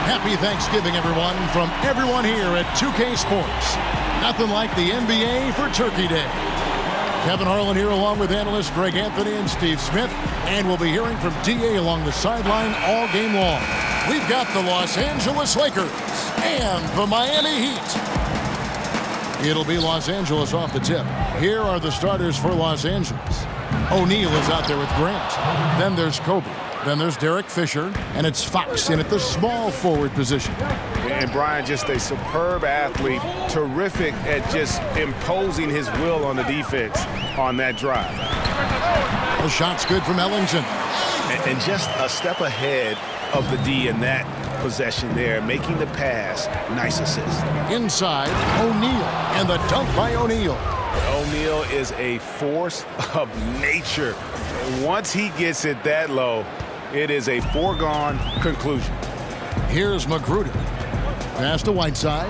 Happy Thanksgiving, everyone, from everyone here at 2K Sports. Nothing like the NBA for Turkey Day. Kevin Harlan here along with analysts Greg Anthony and Steve Smith. And we'll be hearing from DA along the sideline all game long. We've got the Los Angeles Lakers and the Miami Heat. It'll be Los Angeles off the tip. Here are the starters for Los Angeles. O'Neal is out there with Grant. Then there's Kobe. Then there's Derek Fisher, and it's Fox in at the small forward position. And Brian, just a superb athlete, terrific at just imposing his will on the defense on that drive. The shot's good from Ellington. And just a step ahead of the D in that possession there, making the pass. Nice assist. Inside, O'Neal, and the dunk by O'Neal. O'Neal is a force of nature. Once he gets it that low, it is a foregone conclusion. Here's Magruder. Pass to Whiteside.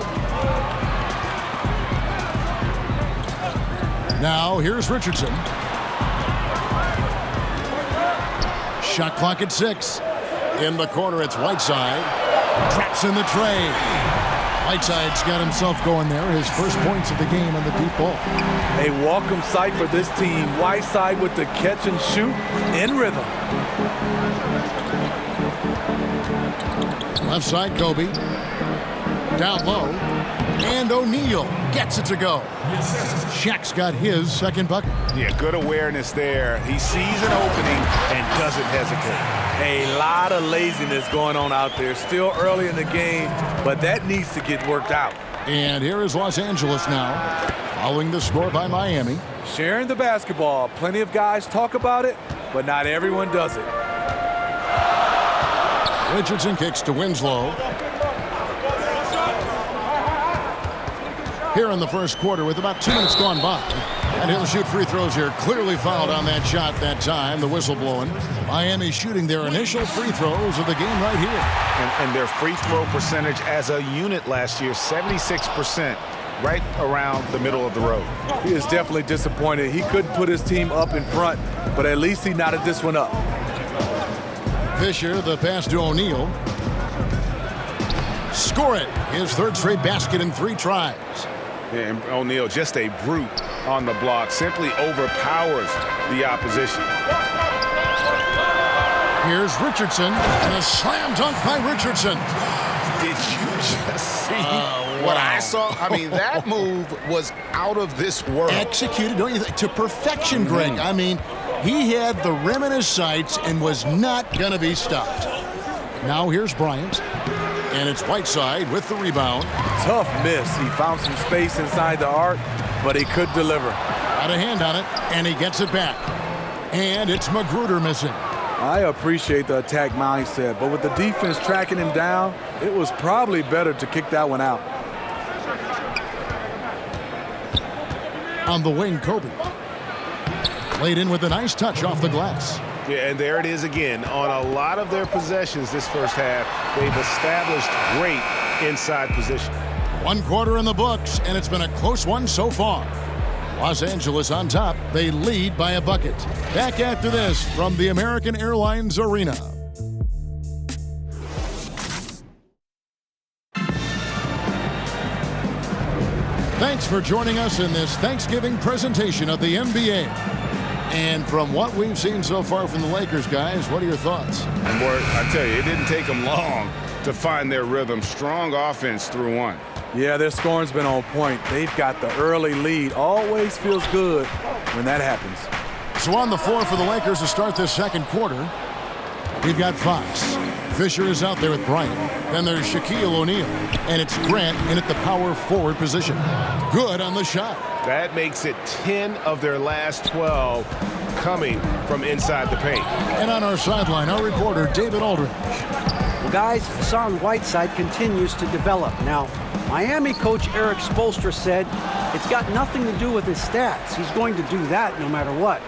Now here's Richardson. Shot clock at 6. In the corner, it's Whiteside. Traps in the tray. Whiteside's got himself going there. His first points of the game on the deep ball. A welcome sight for this team. Whiteside with the catch and shoot in rhythm. Left side, Kobe. Down low. And O'Neal gets it to go. Shaq's got his second bucket. Yeah, good awareness there. He sees an opening and doesn't hesitate. A lot of laziness going on out there. Still early in the game, but that needs to get worked out. And here is Los Angeles now, following the score by Miami. Sharing the basketball. Plenty of guys talk about it, but not everyone does it. Richardson kicks to Winslow. Here in the first quarter with about 2 minutes gone by. And he'll shoot free throws here. Clearly fouled on that shot that time. The whistle blowing. Miami shooting their initial free throws of the game right here. And their free throw percentage as a unit last year, 76%, right around the middle of the road. He is definitely disappointed. He couldn't put his team up in front, but at least he knotted this one up. Fisher, the pass to O'Neal. Score it. His third straight basket in 3 tries. And O'Neal, just a brute on the block, simply overpowers the opposition. Here's Richardson, and a slam dunk by Richardson. Did you just see what I saw? I mean, that move was out of this world. Executed, don't you think, to perfection, Greg. I mean, he had the rim in his sights and was not going to be stopped. Now here's Bryant, and it's Whiteside with the rebound. Tough miss. He found some space inside the arc, but he could deliver. Got a hand on it, and he gets it back. And it's Magruder missing. I appreciate the attack mindset, but with the defense tracking him down, it was probably better to kick that one out. On the wing, Kobe. Laid in with a nice touch off the glass. Yeah, and there it is again. On a lot of their possessions this first half, they've established great inside position. 1 quarter in the books, and it's been a close one so far. Los Angeles on top. They lead by a bucket. Back after this from the American Airlines Arena. Thanks for joining us in this Thanksgiving presentation of the NBA. And from what we've seen so far from the Lakers, guys, what are your thoughts? And boy, I tell you, it didn't take them long to find their rhythm. Strong offense through 1. Yeah, their scoring's been on point. They've got the early lead. Always feels good when that happens. So on the floor for the Lakers to start this second quarter, we've got Fox. Fisher is out there with Bryant. Then there's Shaquille O'Neal. And it's Grant in at the power forward position. Good on the shot. That makes it 10 of their last 12 coming from inside the paint. And on our sideline, our reporter, David Aldridge. Well, guys, Hassan Whiteside continues to develop. Now, Miami coach Eric Spoelstra said it's got nothing to do with his stats. He's going to do that no matter what.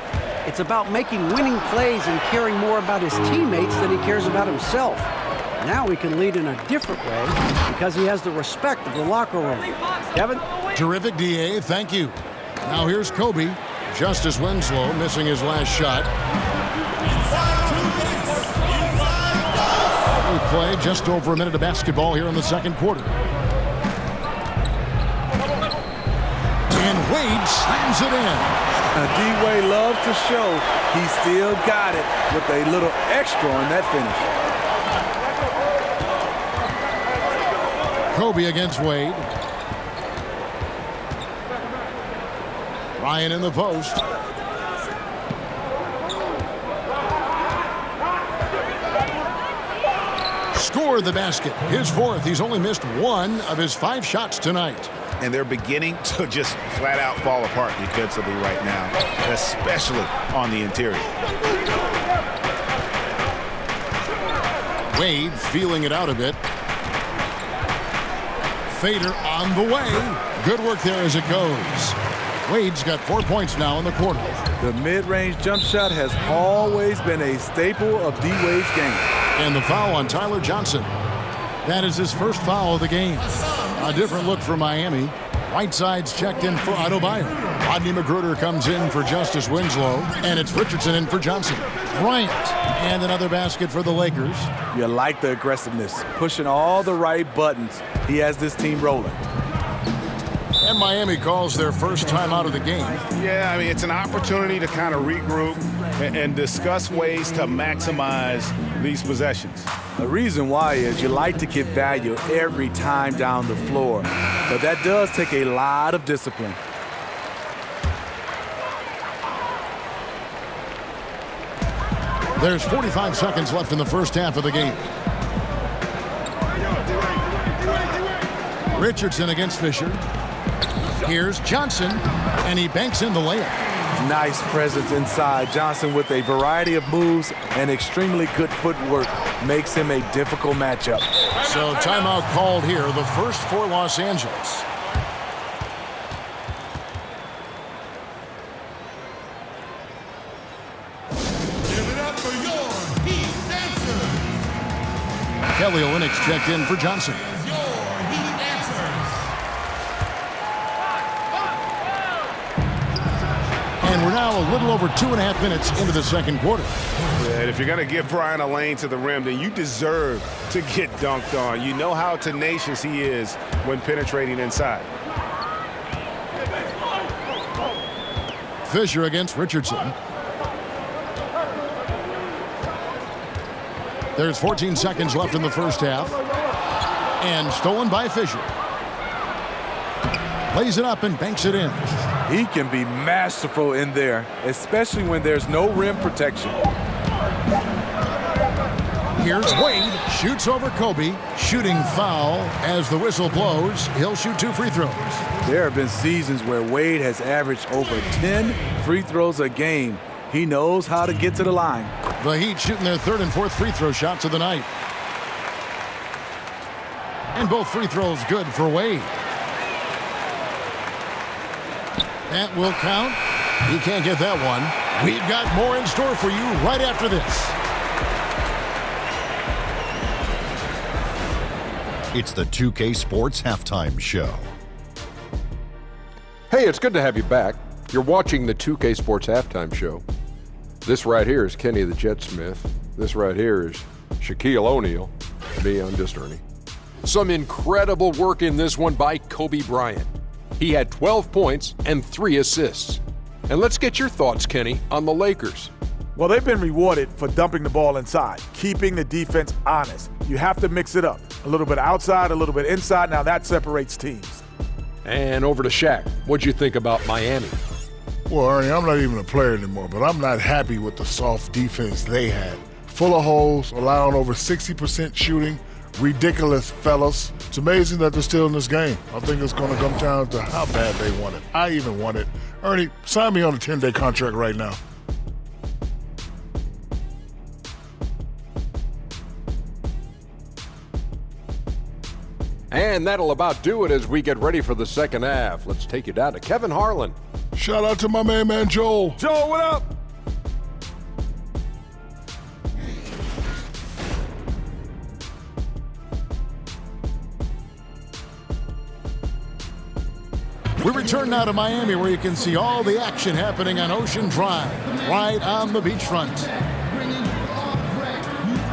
It's about making winning plays and caring more about his teammates than he cares about himself. Now he can lead in a different way because he has the respect of the locker room. Kevin? Terrific, DA. Thank you. Now here's Kobe. Justice Winslow missing his last shot. play. Just over a minute of basketball here in the second quarter. And Wade slams it in. D-Wade loves to show he still got it with a little extra on that finish. Kobe against Wade. Ryan in the post. Scored the basket. His fourth. He's only missed one of his 5 shots tonight. And they're beginning to just flat out fall apart defensively right now, especially on the interior. Wade feeling it out a bit. Fader on the way. Good work there as it goes. Wade's got 4 points now in the quarter. The mid-range jump shot has always been a staple of D-Wade's game. And the foul on Tyler Johnson. That is his first foul of the game. A different look for Miami. Whiteside's checked in for Adebayo. Rodney McGruder comes in for Justice Winslow. And it's Richardson in for Johnson. Bryant. And another basket for the Lakers. You like the aggressiveness. Pushing all the right buttons. He has this team rolling. And Miami calls their first time out of the game. Yeah, I mean, it's an opportunity to kind of regroup and discuss ways to maximize these possessions. The reason why is you like to get value every time down the floor. But that does take a lot of discipline. There's 45 seconds left in the first half of the game. Richardson against Fisher. Here's Johnson, and he banks in the layup. Nice presence inside. Johnson with a variety of moves and extremely good footwork makes him a difficult matchup. So timeout called here, the first for Los Angeles. Give it up for your Heat dancers. Kelly Olynyk's checked in for Johnson. And we're now a little over 2.5 minutes into the second quarter. Yeah, and if you're going to give Brian a lane to the rim, then you deserve to get dunked on. You know how tenacious he is when penetrating inside. Fisher against Richardson. There's 14 seconds left in the first half. And stolen by Fisher. Lays it up and banks it in. He can be masterful in there, especially when there's no rim protection. Here's Wade, shoots over Kobe, shooting foul as the whistle blows. He'll shoot 2 free throws. There have been seasons where Wade has averaged over 10 free throws a game. He knows how to get to the line. The Heat shooting their 3rd and 4th free throw shots of the night. And both free throws good for Wade. That will count. He can't get that one. We've got more in store for you right after this. It's the 2K Sports Halftime Show. Hey, it's good to have you back. You're watching the 2K Sports Halftime Show. This right here is Kenny the Jet Smith. This right here is Shaquille O'Neal. Me, I'm just Ernie. Some incredible work in this one by Kobe Bryant. He had 12 points and 3 assists. And let's get your thoughts, Kenny, on the Lakers. Well, they've been rewarded for dumping the ball inside, keeping the defense honest. You have to mix it up. A little bit outside, a little bit inside. Now that separates teams. And over to Shaq. What'd you think about Miami? Well, Ernie, I'm not even a player anymore, but I'm not happy with the soft defense they had. Full of holes, allowing over 60% shooting. Ridiculous, fellas. It's amazing that they're still in this game. I think it's going to come down to how bad they want it. I even want it. Ernie, sign me on a 10-day contract right now. And that'll about do it as we get ready for the second half. Let's take you down to Kevin Harlan. Shout out to my man Joel. Joel, what up? We return now to Miami, where you can see all the action happening on Ocean Drive, right on the beachfront.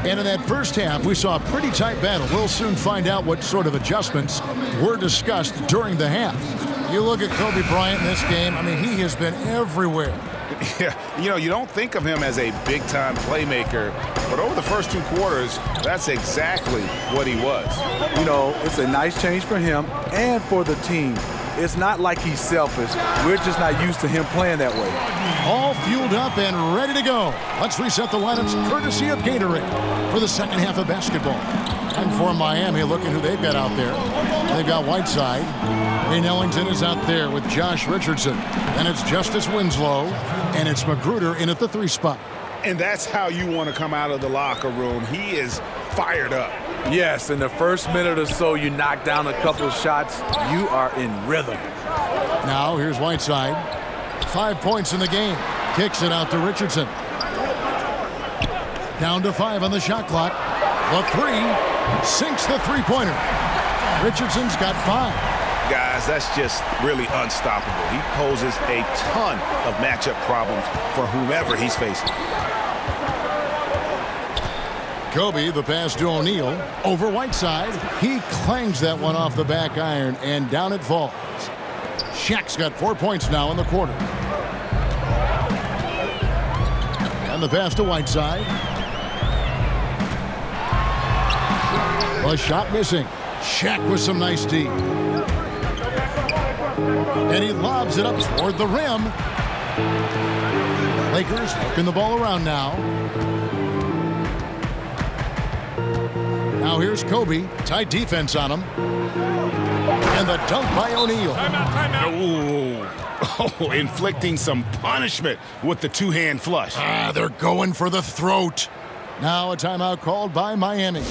And in that first half, we saw a pretty tight battle. We'll soon find out what sort of adjustments were discussed during the half. You look at Kobe Bryant in this game, I mean, he has been everywhere. Yeah, you know, you don't think of him as a big-time playmaker, but over the first 2 quarters, that's exactly what he was. You know, it's a nice change for him and for the team. It's not like he's selfish. We're just not used to him playing that way. All fueled up and ready to go. Let's reset the lineups courtesy of Gatorade for the second half of basketball. And for Miami, look at who they've got out there. They've got Whiteside. Wayne Ellington is out there with Josh Richardson. And it's Justice Winslow. And it's Magruder in at the 3 spot. And that's how you want to come out of the locker room. He is fired up. Yes, in the first minute or so, you knock down a couple of shots, you are in rhythm. Now here's Whiteside. 5 points in the game. Kicks it out to Richardson. Down to 5 on the shot clock. The 3 sinks the 3-pointer. Richardson's got 5. Guys, that's just really unstoppable. He poses a ton of matchup problems for whomever he's facing. Kobe, the pass to O'Neal. Over Whiteside. He clangs that one off the back iron, and down it falls. Shaq's got 4 points now in the quarter. And the pass to Whiteside. A shot missing. Shaq with some nice D. And he lobs it up toward the rim. Lakers working the ball around now. Now here's Kobe. Tight defense on him. And the dunk by O'Neal. Oh, inflicting some punishment with the 2-hand flush. They're going for the throat. Now a timeout called by Miami.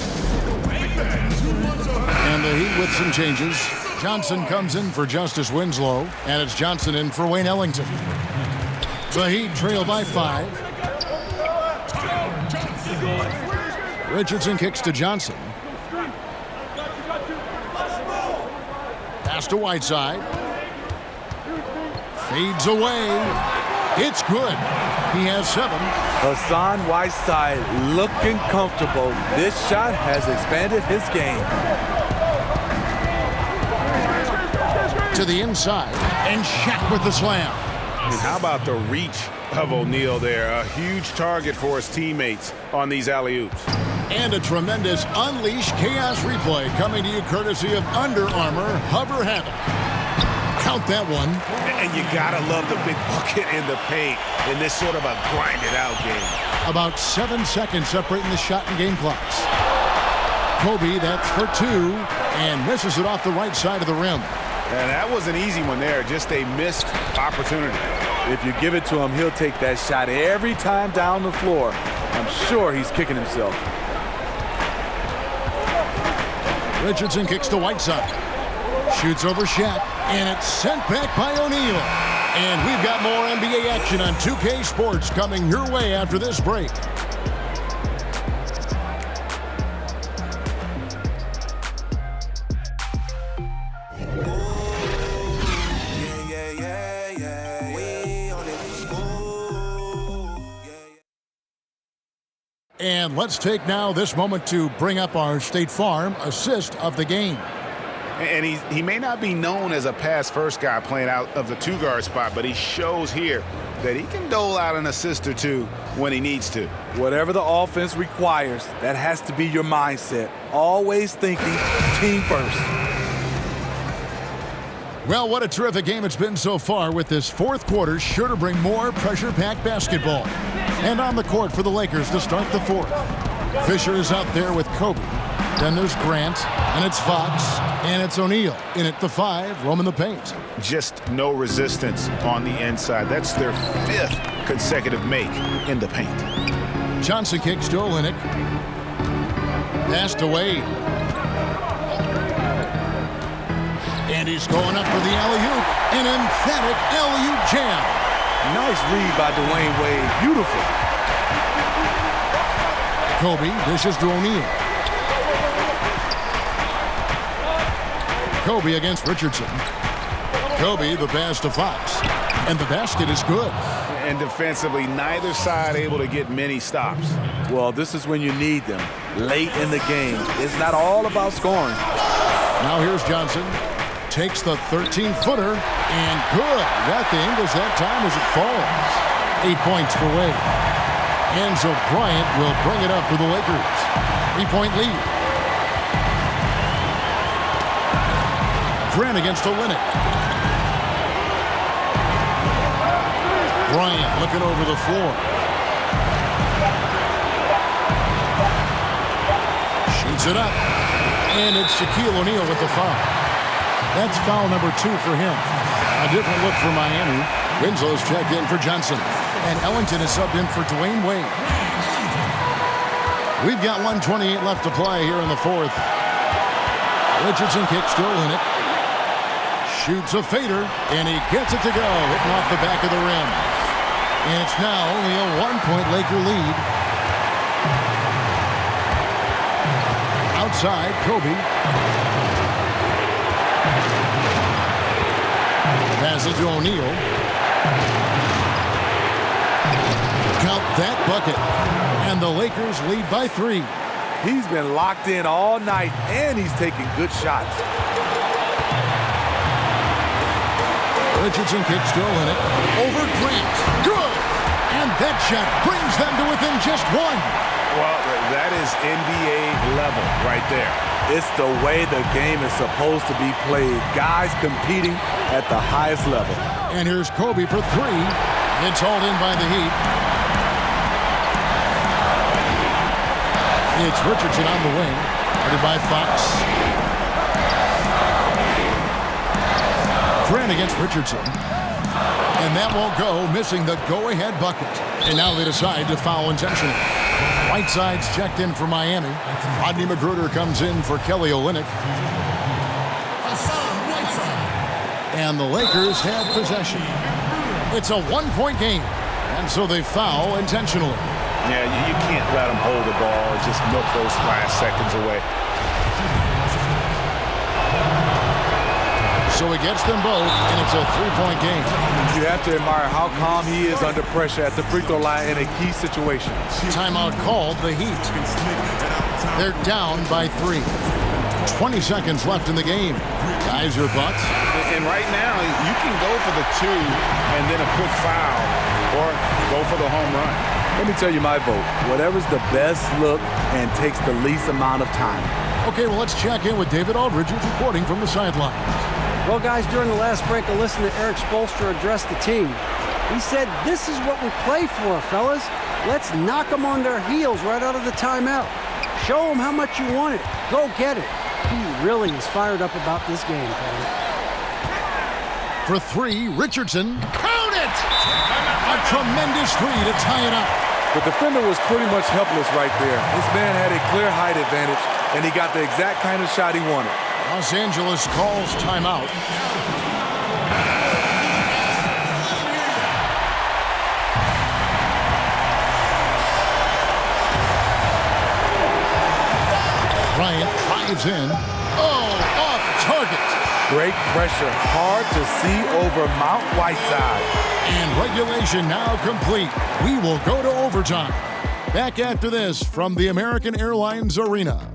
And the Heat with some changes. Johnson comes in for Justice Winslow, and it's Johnson in for Wayne Ellington. The Heat trail by 5. Richardson kicks to Johnson. Pass to Whiteside. Fades away. It's good. He has 7. Hassan Whiteside looking comfortable. This shot has expanded his game. To the inside, and Shaq with the slam. And how about the reach of O'Neal there? A huge target for his teammates on these alley-oops. And a tremendous Unleash Chaos replay coming to you courtesy of Under Armour Hover Havoc. Count that one. And you gotta love the big bucket in the paint in this sort of a grinded-out game. About 7 seconds separating the shot and game clocks. Kobe, that's for 2, and misses it off the right side of the rim. And that was an easy one there, just a missed opportunity. If you give it to him, he'll take that shot every time down the floor. I'm sure he's kicking himself. Richardson kicks to Whiteside. Shoots over Shaq, and it's sent back by O'Neal. And we've got more NBA action on 2K Sports coming your way after this break. And let's take now this moment to bring up our State Farm assist of the game. And he may not be known as a pass-first guy playing out of the 2-guard spot, but he shows here that he can dole out an assist or 2 when he needs to. Whatever the offense requires, that has to be your mindset. Always thinking team first. Well, what a terrific game it's been so far, with this 4th quarter sure to bring more pressure-packed basketball. And on the court for the Lakers to start the 4th. Fisher is out there with Kobe. Then there's Grant, and it's Fox, and it's O'Neal in at the 5, roaming the paint. Just no resistance on the inside. That's their 5th consecutive make in the paint. Johnson kicks to Olynyk. Pass to Wade. And he's going up for the alley-oop. An emphatic alley-oop jam. Nice read by Dwayne Wade. Beautiful. Kobe dishes to O'Neal. Kobe against Richardson. Kobe, the pass to Fox. And the basket is good. And defensively, neither side able to get many stops. Well, this is when you need them, late in the game. It's not all about scoring. Now here's Johnson. Takes the 13-footer, and good. Got the Ingles that time as it falls. 8 points for Wade. Enzo Bryant will bring it up for the Lakers. 3-point lead. Grant against Olynyk. Bryant looking over the floor. Shoots it up. And it's Shaquille O'Neal with the foul. That's foul number 2 for him. A different look for Miami. Winslow's checked in for Johnson. And Ellington is subbed in for Dwayne Wade. We've got 1:28 left to play here in the fourth. Richardson kicks to Olynyk. Shoots a fader, and he gets it to go, hitting off the back of the rim. And it's now only a 1-point Laker lead. Outside, Kobe. Passes to O'Neal. Count that bucket. And the Lakers lead by 3. He's been locked in all night, and he's taking good shots. Richardson kicks to Olynyk. Over Grant. Good! And that shot brings them to within just 1. Well, that is NBA level right there. It's the way the game is supposed to be played. Guys competing at the highest level. And here's Kobe for 3. It's hauled in by the Heat. It's Richardson on the wing. Guarded by Fox. Grant against Richardson. And that won't go, missing the go-ahead bucket. And now they decide to foul intentionally. Whiteside's checked in for Miami. Rodney McGruder comes in for Kelly Olynyk. And the Lakers have possession. It's a 1-point game. And so they foul intentionally. Yeah, you can't let them hold the ball and just milk those last seconds away. So he gets them both, and it's a 3-point game. You have to admire how calm he is under pressure at the free throw line in a key situation. Timeout called, the Heat. They're down by 3. 20 seconds left in the game. Guys, your thoughts? And right now, you can go for the 2 and then a quick foul, or go for the home run. Let me tell you my vote. Whatever's the best look and takes the least amount of time. Okay, well, let's check in with David Aldridge, who's reporting from the sidelines. Well, guys, during the last break, I listened to Eric Spoelstra address the team. He said, this is what we play for, fellas. Let's knock them on their heels right out of the timeout. Show them how much you want it. Go get it. He really is fired up about this game, Kevin. For 3, Richardson. Count it! A tremendous 3 to tie it up. The defender was pretty much helpless right there. This man had a clear height advantage, and he got the exact kind of shot he wanted. Los Angeles calls timeout. Bryant drives in. Oh, off target. Great pressure. Hard to see over Mount Whiteside. And regulation now complete. We will go to overtime. Back after this from the American Airlines Arena.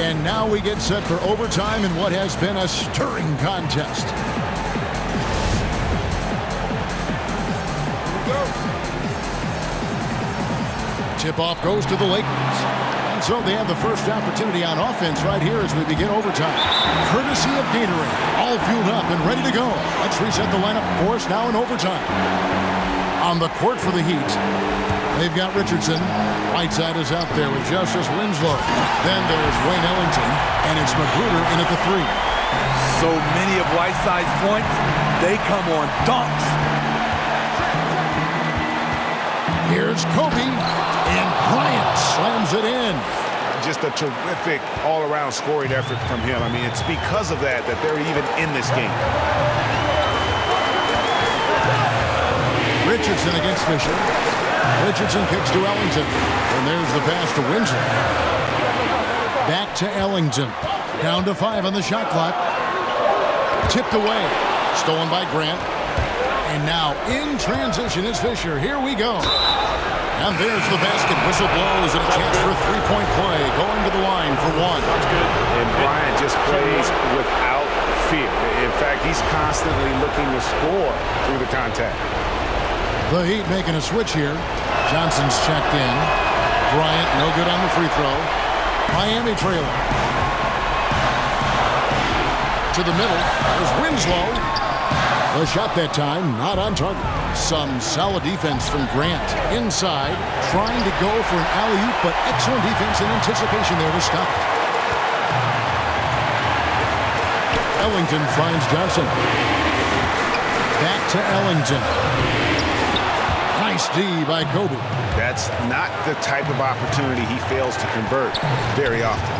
And now we get set for overtime in what has been a stirring contest. Tip-off goes to the Lakers. And so they have the first opportunity on offense right here as we begin overtime. Courtesy of Gatorade. All fueled up and ready to go. Let's reset the lineup for us now in overtime. On the court for the Heat, they've got Richardson. Whiteside is out there with Justice Winslow. Then there's Wayne Ellington, and it's McGruder in at the 3. So many of Whiteside's points, they come on dunks. Here's Kobe, and Bryant slams it in. Just a terrific all-around scoring effort from him. I mean, it's because of that they're even in this game. Richardson against Fisher. Richardson kicks to Ellington. And there's the pass to Winslow. Back to Ellington. Down to 5 on the shot clock. Tipped away. Stolen by Grant. And now in transition is Fisher. Here we go. And there's the basket. Whistle blows and a chance for a three-point play. Going to the line for one. That's good. And Bryant just plays without fear. In fact, he's constantly looking to score through the contact. The Heat making a switch here. Johnson's checked in. Bryant no good on the free throw. Miami trailing. To the middle. There's Winslow. The shot that time not on target. Some solid defense from Grant. Inside, trying to go for an alley-oop, but excellent defense and anticipation there to stop it. Ellington finds Johnson. Back to Ellington. Nice D by Kobe. That's not the type of opportunity he fails to convert very often.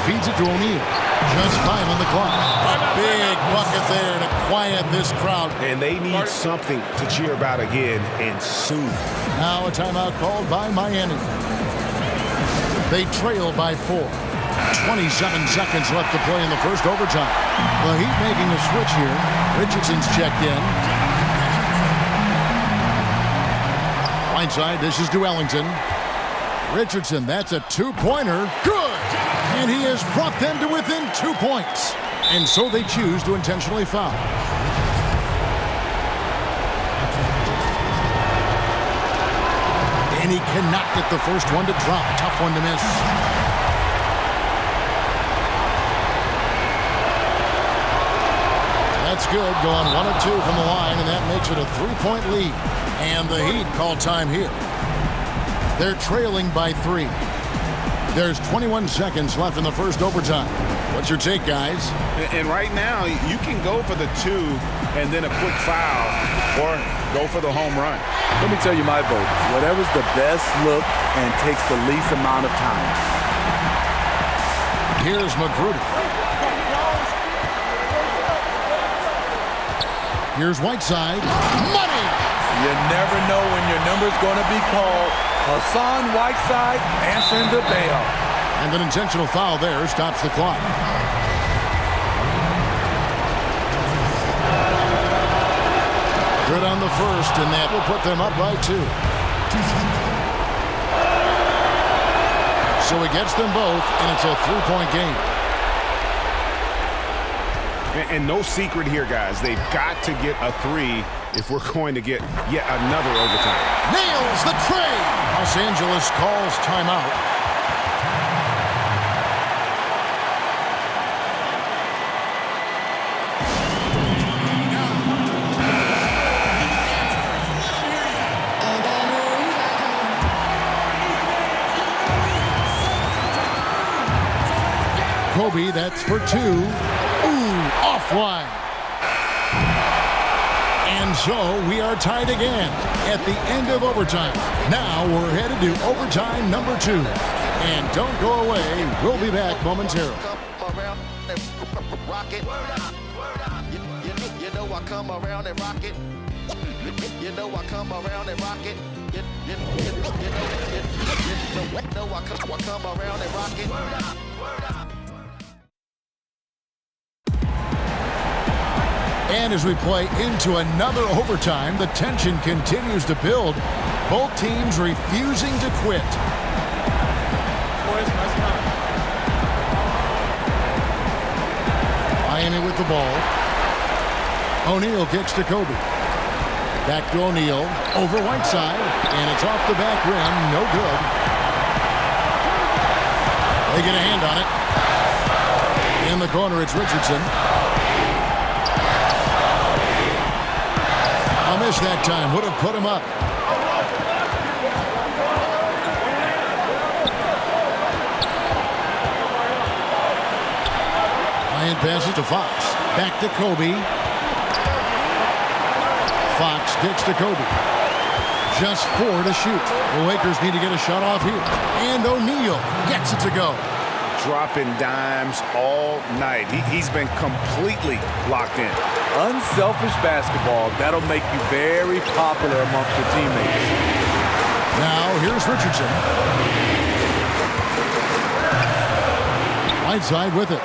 Feeds it to O'Neal. Just 5 on the clock. A big bucket there to quiet this crowd. And they need something to cheer about again, and soon. Now a timeout called by Miami. They trail by 4. 27 seconds left to play in the first overtime. The Heat making a switch here. Richardson's checked in. Blindside, this is to Ellington. Richardson, that's a two-pointer. Good! And he has brought them to within 2 points. And so they choose to intentionally foul. And he cannot get the first one to drop. Tough one to miss. That's good. Going 1 of 2 from the line, and that makes it a 3-point lead. And the Heat call time here. They're trailing by 3. There's 21 seconds left in the first overtime. What's your take, guys? And right now, you can go for the 2 and then a quick foul, or go for the home run. Let me tell you my vote. Whatever's the best look and takes the least amount of time. Here's Magruder. Here's Whiteside. Money! You never know when your number's going to be called. Hassan Whiteside answering the bell. And an intentional foul there stops the clock. Good on the first, and that will put them up by 2. So he gets them both, and it's a 3-point game. And no secret here, guys. They've got to get a 3 if we're going to get yet another overtime. Nails the tray. Los Angeles calls timeout. Kobe, that's for 2. Ooh, offline. And so we are tied again at the end of overtime. Now we're headed to overtime number 2. And don't go away. We'll be back momentarily. You know I come around and rock it. You know I come around and rock it. You know I come around and rock it. And as we play into another overtime, the tension continues to build. Both teams refusing to quit. Miami with the ball. O'Neal kicks to Kobe. Back to O'Neal. Over Whiteside. And it's off the back rim. No good. They get a hand on it. In the corner, it's Richardson. A miss that time. Would have put him up. Bryant passes to Fox. Back to Kobe. Fox kicks to Kobe. Just 4 to shoot. The Lakers need to get a shot off here. And O'Neal gets it to go. Dropping dimes all night. He's been completely locked in. Unselfish basketball. That'll make you very popular amongst your teammates. Now, here's Richardson. Whiteside with it.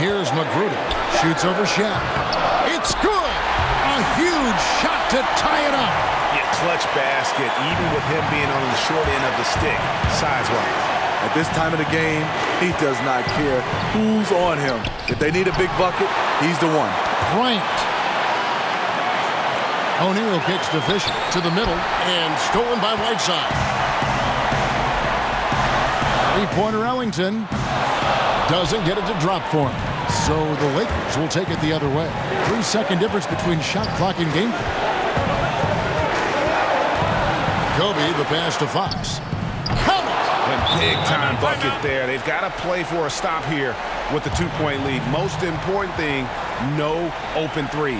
Here's Magruder. Shoots over Shaq. It's good! A huge shot to tie it up. Yeah, clutch basket, even with him being on the short end of the stick, size-wise. At this time of the game, he does not care who's on him. If they need a big bucket, he's the one. Bryant. O'Neal kicks to Fisher to the middle and stolen by Whiteside. Three-pointer Ellington doesn't get it to drop for him. So the Lakers will take it the other way. 3-second difference between shot clock and game clock. Kobe, the pass to Fox. Count it! A big-time bucket there. They've got to play for a stop here with the 2-point lead. Most important thing, no open threes.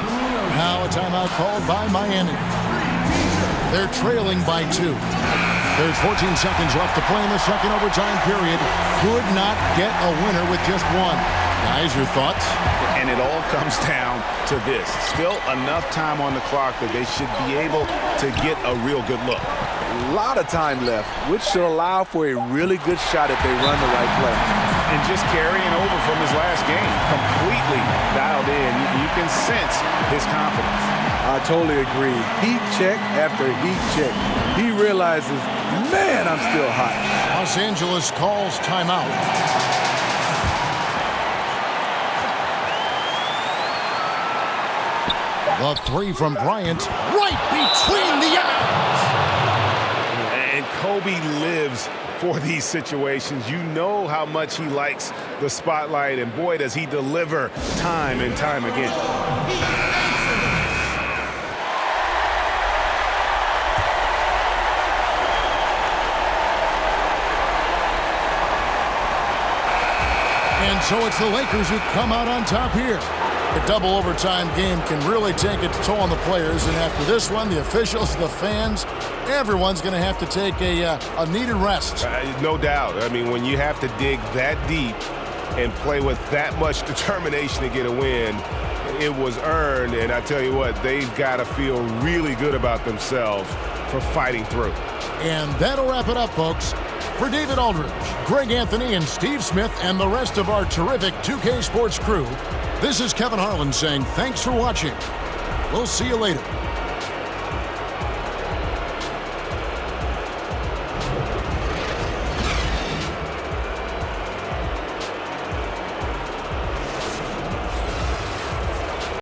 Now a timeout called by Miami. They're trailing by 2. There's 14 seconds left to play in the second overtime period. Could not get a winner with just 1. Guys, your thoughts? And it all comes down to this. Still enough time on the clock that they should be able to get a real good look. A lot of time left, which should allow for a really good shot if they run the right play. And just carrying over from his last game, completely dialed in. You can sense his confidence. I totally agree. Heat check after heat check. He realizes, man, I'm still hot. Los Angeles calls timeout. The 3 from Bryant, right between the eyes. And Kobe lives for these situations. You know how much he likes the spotlight, and boy, does he deliver time and time again. And so it's the Lakers who come out on top here. A double overtime game can really take its toll on the players, and after this one, the officials, the fans, everyone's going to have to take a needed rest. No doubt. I mean, when you have to dig that deep and play with that much determination to get a win, it was earned, and I tell you what, they've got to feel really good about themselves for fighting through. And that'll wrap it up, folks. For David Aldridge, Greg Anthony, and Steve Smith, and the rest of our terrific 2K Sports crew, this is Kevin Harlan saying thanks for watching. We'll see you later.